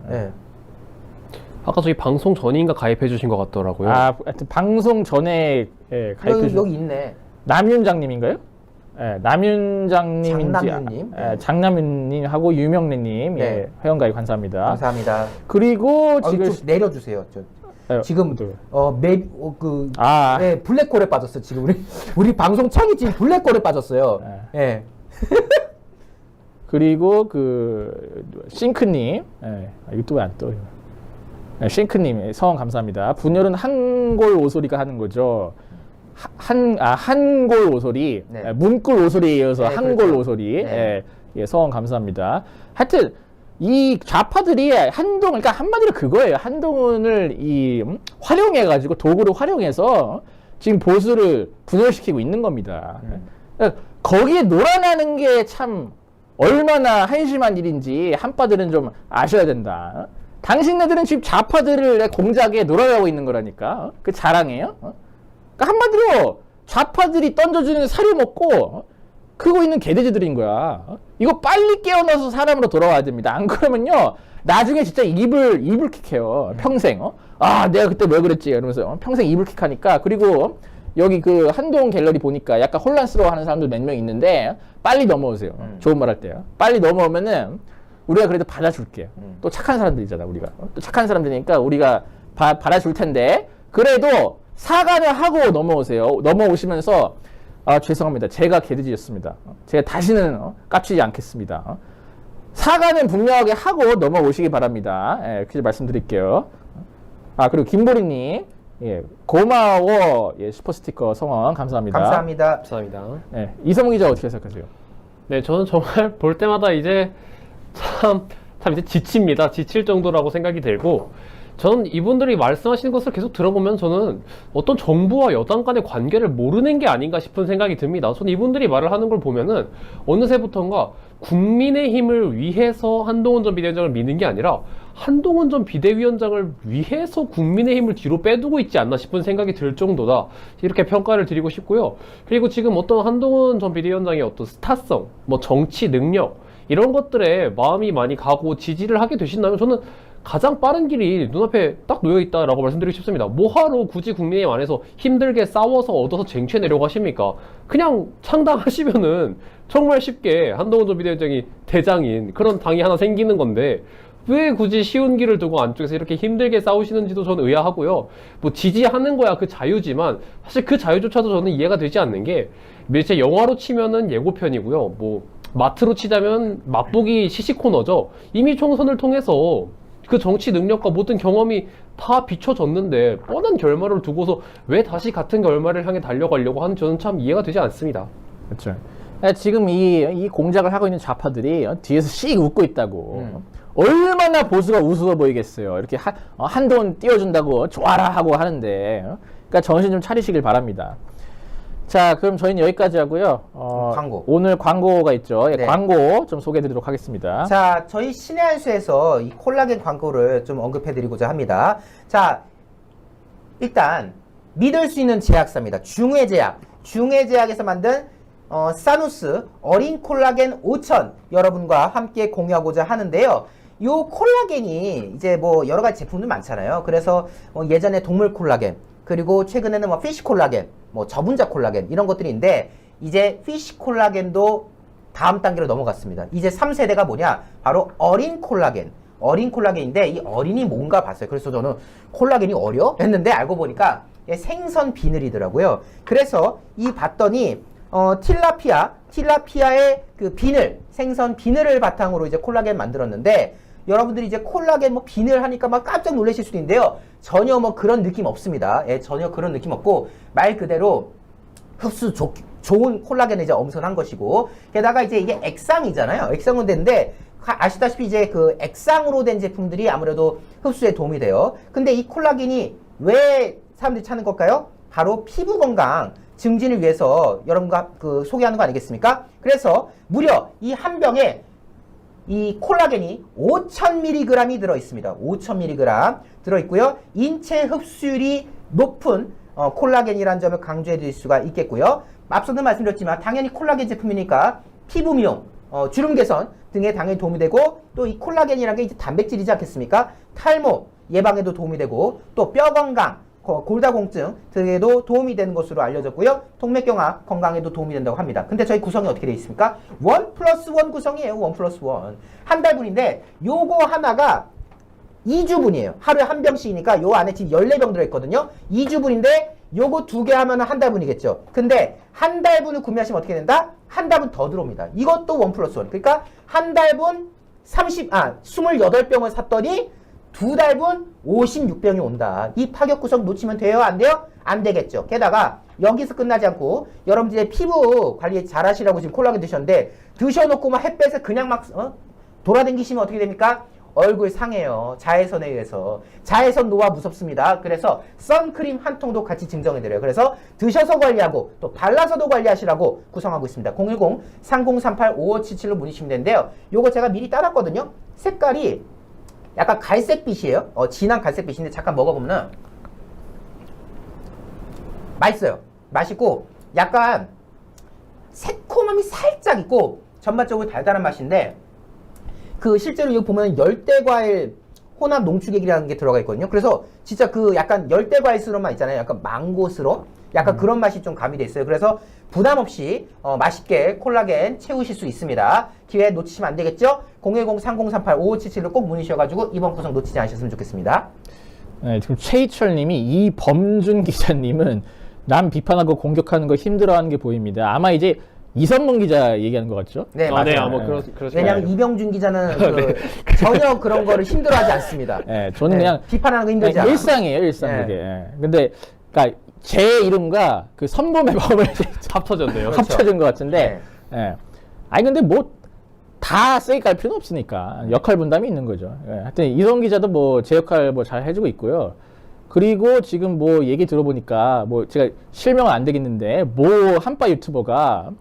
아까 저기 방송 전인가 가입해 주신 것 같더라고요. 하여튼 방송 전에 가입해 주신. 여기 있네. 남윤장님인가요? 남윤장님인지. 장남윤님. 장남윤님하고 유명래님. 네. 회원가입 감사합니다. 감사합니다. 그리고 지금. 좀 내려주세요. 지금 블랙홀에 빠졌어. 지금 우리 방송 창이 지금 블랙홀에 빠졌어요. 그리고 싱크님. 이거 또 왜 안 떠요? 싱크님 성원 감사합니다. 분열은 한골 오소리가 하는 거죠. 한골 오소리. 네. 문골 오소리에 이어서 한골 그렇죠. 오소리. 성원 감사합니다. 하여튼 이 좌파들이 그러니까 한마디로 그거예요. 한동훈을 활용해가지고 도구를 활용해서 지금 보수를 분열시키고 있는 겁니다. 그러니까 거기에 놀아나는 게 참 얼마나 한심한 일인지 한파들은 좀 아셔야 된다. 당신네들은 지금 좌파들의 공작에 놀아가고 있는 거라니까. 그 자랑이에요. 그러니까 한마디로 좌파들이 던져주는 사료 먹고 크고 있는 개돼지들인 거야. 이거 빨리 깨어나서 사람으로 돌아와야 됩니다. 안 그러면요 나중에 진짜 이불킥해요. 평생. 내가 그때 왜 그랬지 이러면서 평생 이불킥하니까. 그리고 여기 한동훈 갤러리 보니까 약간 혼란스러워하는 사람들 몇 명 있는데 빨리 넘어오세요. 좋은 말 할 때요. 빨리 넘어오면은 우리가 그래도 받아줄게. 또 착한 사람들이잖아 우리가. 또 착한 사람들이니까 우리가 받아줄 텐데 그래도 사과를 하고 넘어오세요. 넘어오시면서 죄송합니다. 제가 개돼지였습니다. 제가 다시는 깝치지 않겠습니다. 사과는 분명하게 하고 넘어오시기 바랍니다. 그렇게 말씀드릴게요. 그리고 김보리님 고마워 슈퍼스티커 성원 감사합니다. 감사합니다. 감사합니다. 이성우 기자 어떻게 생각하세요? 네, 저는 정말 볼 때마다 이제 참 이제 지칩니다. 지칠 정도라고 생각이 들고 저는 이분들이 말씀하시는 것을 계속 들어보면 저는 어떤 정부와 여당 간의 관계를 모르는 게 아닌가 싶은 생각이 듭니다. 저는 이분들이 말을 하는 걸 보면은 어느새부턴가 국민의힘을 위해서 한동훈 전 비대위원장을 미는 게 아니라 한동훈 전 비대위원장을 위해서 국민의힘을 뒤로 빼두고 있지 않나 싶은 생각이 들 정도다. 이렇게 평가를 드리고 싶고요. 그리고 지금 어떤 한동훈 전 비대위원장의 어떤 스타성, 뭐 정치 능력 이런 것들에 마음이 많이 가고 지지를 하게 되신다면 저는 가장 빠른 길이 눈앞에 딱 놓여있다라고 말씀드리고 싶습니다. 뭐하러 굳이 국민의힘 안에서 힘들게 싸워서 얻어서 쟁취해내려고 하십니까? 그냥 창당하시면은 정말 쉽게 한동훈 전 비대위원장이 대장인 그런 당이 하나 생기는 건데 왜 굳이 쉬운 길을 두고 안쪽에서 이렇게 힘들게 싸우시는지도 저는 의아하고요. 뭐 지지하는 거야 그 자유지만 사실 그 자유조차도 저는 이해가 되지 않는 게 밀제 영화로 치면은 예고편이고요. 뭐 마트로 치자면 맛보기 시식 코너죠. 이미 총선을 통해서 그 정치 능력과 모든 경험이 다 비춰졌는데 뻔한 결말을 두고서 왜 다시 같은 결말을 향해 달려가려고 하는지 저는 참 이해가 되지 않습니다. 그렇죠. 지금 이 공작을 하고 있는 좌파들이 뒤에서 씩 웃고 있다고. 얼마나 보수가 우스워 보이겠어요. 이렇게 한돈 띄워준다고 좋아라 하고 하는데. 그러니까 정신 좀 차리시길 바랍니다. 자, 그럼 저희는 여기까지 하고요. 광고. 오늘 광고가 있죠. 예, 네. 광고 좀 소개해드리도록 하겠습니다. 자, 저희 신의 한 수에서 이 콜라겐 광고를 좀 언급해드리고자 합니다. 자, 일단 믿을 수 있는 제약사입니다. 중외제약. 중외제약에서 만든 사누스 어린 콜라겐 5000 여러분과 함께 공유하고자 하는데요. 요 콜라겐이 이제 뭐 여러 가지 제품들 많잖아요. 그래서 예전에 동물 콜라겐, 그리고 최근에는 뭐 피쉬 콜라겐, 뭐 저분자 콜라겐 이런 것들인데 이제 피쉬 콜라겐도 다음 단계로 넘어갔습니다. 이제 3세대가 뭐냐? 바로 어린 콜라겐. 어린 콜라겐인데 이 어린이 뭔가 봤어요. 그래서 저는 콜라겐이 어려? 했는데 알고 보니까 생선 비늘이더라고요. 그래서 이 봤더니 틸라피아의 그 비늘, 생선 비늘을 바탕으로 이제 콜라겐 만들었는데 여러분들이 이제 콜라겐 뭐 비늘 하니까 막 깜짝 놀라실 수도 있는데요. 전혀 뭐 그런 느낌 없습니다. 예, 전혀 그런 느낌 없고 말 그대로 흡수 좋은 콜라겐은 이제 엄선한 것이고 게다가 이제 이게 액상이잖아요. 액상으로 된데 아시다시피 이제 그 액상으로 된 제품들이 아무래도 흡수에 도움이 돼요. 근데 이 콜라겐이 왜 사람들이 찾는 걸까요? 바로 피부 건강 증진을 위해서 여러분과 그 소개하는 거 아니겠습니까? 그래서 무려 이 한 병에 이 콜라겐이 5000mg이 들어있습니다. 5000mg 들어있고요. 인체 흡수율이 높은 콜라겐이라는 점을 강조해 드릴 수가 있겠고요. 앞서도 말씀드렸지만 당연히 콜라겐 제품이니까 피부 미용, 주름 개선 등에 당연히 도움이 되고 또 이 콜라겐이라는 게 이제 단백질이지 않겠습니까? 탈모 예방에도 도움이 되고 또 뼈 건강, 골다공증 등에도 도움이 되는 것으로 알려졌고요. 동맥경화 건강에도 도움이 된다고 합니다. 근데 저희 구성이 어떻게 되어 있습니까? 1+1 구성이에요. 1+1. 한 달분인데 요거 하나가 2주분이에요. 하루에 한 병씩이니까 요 안에 지금 14병 들어있거든요. 2주분인데 요거 2개 하면 한 달분이겠죠. 근데 한 달분을 구매하시면 어떻게 된다? 한 달분 더 들어옵니다. 이것도 1+1. 그러니까 한 달분 28병을 샀더니 두 달분 56병이 온다. 이 파격 구성 놓치면 돼요? 안 돼요? 안 되겠죠. 게다가 여기서 끝나지 않고 여러분들의 피부 관리 잘 하시라고 지금 콜라겐 드셨는데 드셔놓고 막 햇볕에 그냥 막 돌아다니시면 어떻게 됩니까? 얼굴 상해요. 자외선에 의해서. 자외선 노화 무섭습니다. 그래서 선크림 한 통도 같이 증정해드려요. 그래서 드셔서 관리하고 또 발라서도 관리하시라고 구성하고 있습니다. 010-3038-5577로 문의주시면 되는데요. 요거 제가 미리 따랐거든요. 색깔이 약간 갈색빛이에요. 진한 갈색빛인데 잠깐 먹어보면 맛있어요. 맛있고 약간 새콤함이 살짝 있고 전반적으로 달달한 맛인데 그 실제로 이거 보면 열대과일 혼합 농축액이라는 게 들어가 있거든요. 그래서 진짜 그 약간 열대과일스러운 맛 있잖아요. 약간 망고스러운 약간 그런 맛이 좀 가미돼 있어요. 그래서 부담 없이 맛있게 콜라겐 채우실 수 있습니다. 기회 놓치시면 안 되겠죠? 010-3038-5577로 꼭 문의 주셔가지고 이번 구성 놓치지 않으셨으면 좋겠습니다. 네, 지금 최희철님이 이범준 기자님은 남 비판하고 공격하는 거 힘들어하는 게 보입니다. 아마 이제 이성문 기자 얘기하는 것 같죠? 네, 맞아요. 네, 아마 그렇습니다. 왜냐하면 이병준 기자는 전혀 그런 거를 힘들어하지 않습니다. 네, 저는 그냥 비판하는 거 힘들지 않아요. 일상이에요, 일상 네. 그게. 예. 근데 그러니까 제 이름과 그 선범의 법을 합쳐졌네요. 합쳐진 것 같은데. 예. 아니 근데 뭐 다 세게 깔 필요는 없으니까 역할 분담이 있는 거죠. 예, 하여튼 이성 기자도 뭐 제 역할 뭐 잘 해주고 있고요. 그리고 지금 뭐 얘기 들어보니까 뭐 제가 실명은 안 되겠는데 뭐 한빠 유튜버가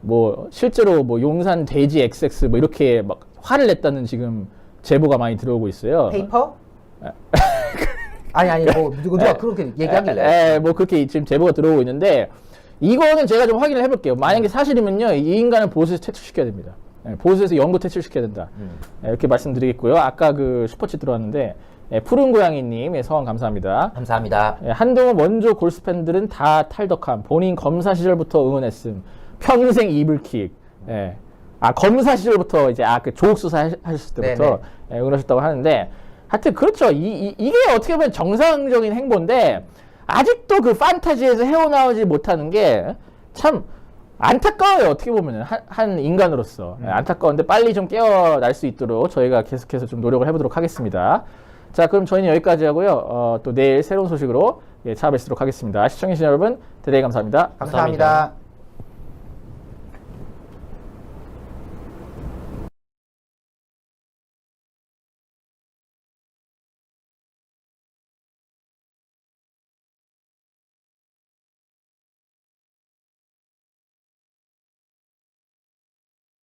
뭐 실제로 뭐 용산 돼지 XX 뭐 이렇게 막 화를 냈다는 지금 제보가 많이 들어오고 있어요. 페이퍼? 아니 뭐 누가 그렇게 얘기하길래. 뭐 그렇게 지금 제보가 들어오고 있는데 이거는 제가 좀 확인을 해볼게요. 만약에 사실이면요, 이 인간은 보수에서 퇴출시켜야 됩니다. 보수에서 영구 퇴출시켜야 된다. 이렇게 말씀드리겠고요. 아까 그 슈퍼챗 들어왔는데 푸른 고양이님 성원 감사합니다. 감사합니다. 한동안 원조 골스 팬들은 다 탈덕함. 본인 검사 시절부터 응원했음. 평생 이불킥. 검사 시절부터 이제 그 조국 수사 하셨을 때부터 응원하셨다고 하는데 하여튼 그렇죠. 이게 어떻게 보면 정상적인 행보인데 아직도 그 판타지에서 헤어나오지 못하는 게 참 안타까워요. 어떻게 보면 한 인간으로서 안타까운데 빨리 좀 깨어날 수 있도록 저희가 계속해서 좀 노력을 해보도록 하겠습니다. 자, 그럼 저희는 여기까지 하고요. 또 내일 새로운 소식으로 찾아뵙도록 하겠습니다. 시청해주신 여러분 대단히 감사합니다. 감사합니다.